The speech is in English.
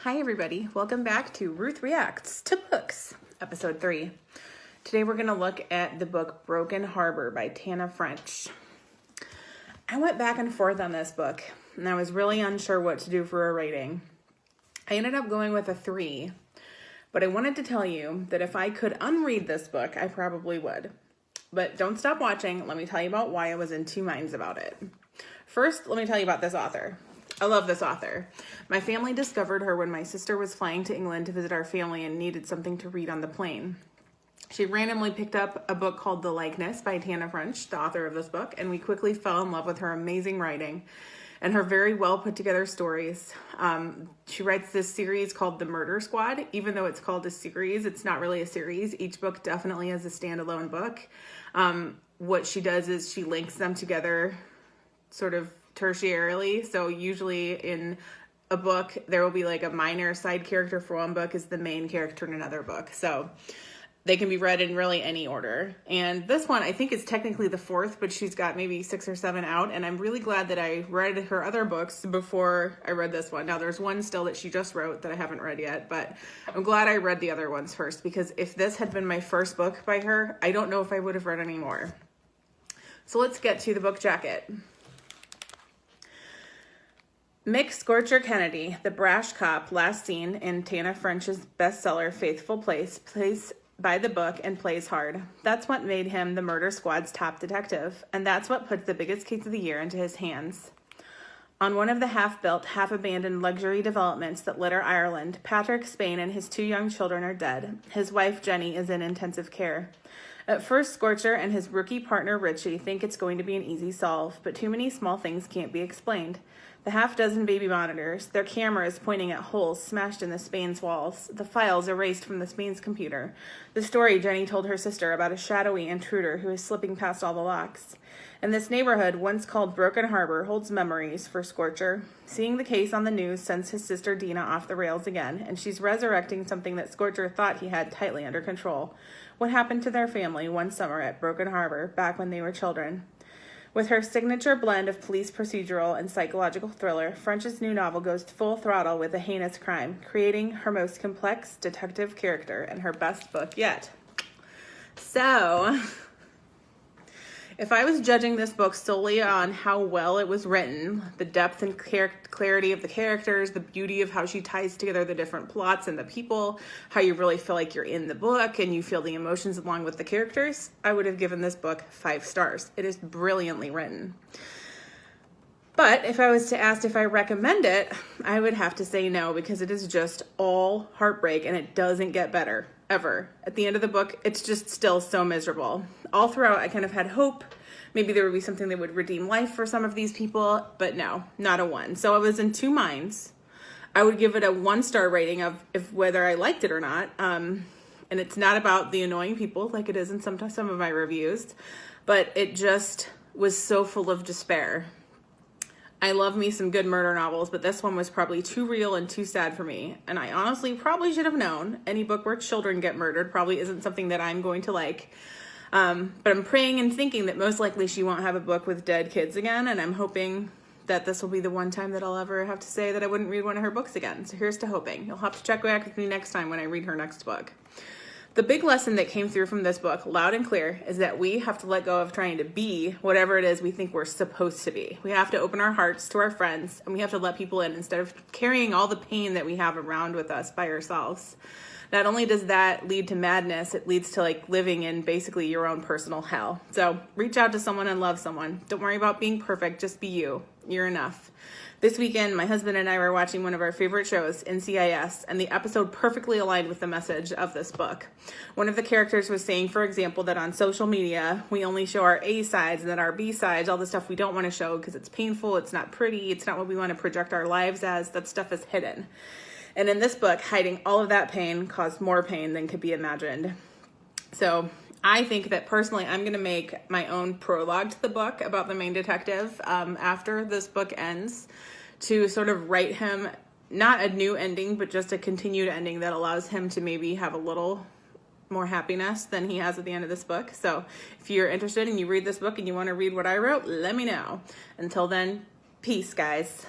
Hi everybody, welcome back to Ruth Reacts to Books, episode 3. Today we're going to look at the book Broken Harbor by Tana French. I went back and forth on this book and I was really unsure what to do for a rating. I ended up going with a 3, but I wanted to tell you that if I could unread this book, I probably would. But don't stop watching, let me tell you about why I was in two minds about it. First, let me tell you about this author. I love this author. My family discovered her when my sister was flying to England to visit our family and needed something to read on the plane. She randomly picked up a book called The Likeness by Tana French, the author of this book, and we quickly fell in love with her amazing writing and her very well put together stories. She writes this series called The Murder Squad. Even though it's called a series, it's not really a series. Each book definitely is a standalone book. What she does is she links them together sort of tertiarily. So usually in a book, there will be like a minor side character for one book is the main character in another book. So they can be read in really any order. And this one, I think is technically the 4th, but she's got maybe 6 or 7 out. And I'm really glad that I read her other books before I read this one. Now there's one still that she just wrote that I haven't read yet, but I'm glad I read the other ones first, because if this had been my first book by her, I don't know if I would have read any more. So let's get to the book jacket. Mick Scorcher Kennedy, the brash cop last seen in Tana French's bestseller Faithful Place, plays by the book and plays hard. That's what made him the murder squad's top detective, and that's what puts the biggest case of the year into his hands. On one of the half-built, half-abandoned luxury developments that litter Ireland, Patrick Spain and his 2 young children are dead. His wife, Jenny, is in intensive care. At first, Scorcher and his rookie partner, Ruxie, think it's going to be an easy solve, but too many small things can't be explained. The half-dozen baby monitors, their cameras pointing at holes smashed in the Spain's walls, the files erased from the Spain's computer, the story Jenny told her sister about a shadowy intruder who is slipping past all the locks. And this neighborhood, once called Broken Harbor, holds memories for Scorcher. Seeing the case on the news sends his sister Dina off the rails again, and she's resurrecting something that Scorcher thought he had tightly under control. What happened to their family one summer at Broken Harbor, back when they were children. With her signature blend of police procedural and psychological thriller, French's new novel goes full throttle with a heinous crime, creating her most complex detective character and her best book yet. So, if I was judging this book solely on how well it was written, the depth and clarity of the characters, the beauty of how she ties together the different plots and the people, how you really feel like you're in the book and you feel the emotions along with the characters, I would have given this book 5 stars. It is brilliantly written. But if I was to ask if I recommend it, I would have to say no, because it is just all heartbreak and it doesn't get better, ever. At the end of the book, it's just still so miserable. All throughout, I kind of had hope. Maybe there would be something that would redeem life for some of these people, but no, not a 1. So I was in two minds. I would give it a 1-star rating of whether I liked it or not. And it's not about the annoying people like it is in some of my reviews, but it just was so full of despair. I love me some good murder novels, but this one was probably too real and too sad for me. And I honestly probably should have known any book where children get murdered probably isn't something that I'm going to like. But I'm praying and thinking that most likely she won't have a book with dead kids again. And I'm hoping that this will be the one time that I'll ever have to say that I wouldn't read one of her books again. So here's to hoping. You'll have to check back with me next time when I read her next book. The big lesson that came through from this book, loud and clear, is that we have to let go of trying to be whatever it is we think we're supposed to be. We have to open our hearts to our friends, and we have to let people in instead of carrying all the pain that we have around with us by ourselves. Not only does that lead to madness, it leads to like living in basically your own personal hell. So reach out to someone and love someone. Don't worry about being perfect, just be you. You're enough. This weekend, my husband and I were watching one of our favorite shows, NCIS, and the episode perfectly aligned with the message of this book. One of the characters was saying, for example, that on social media, we only show our A sides and that our B sides, all the stuff we don't want to show because it's painful, it's not pretty, it's not what we want to project our lives as, that stuff is hidden. And in this book, hiding all of that pain caused more pain than could be imagined. So I think that personally, I'm going to make my own prologue to the book about the main detective after this book ends, to sort of write him not a new ending, but just a continued ending that allows him to maybe have a little more happiness than he has at the end of this book. So if you're interested and you read this book and you want to read what I wrote, let me know. Until then, peace, guys.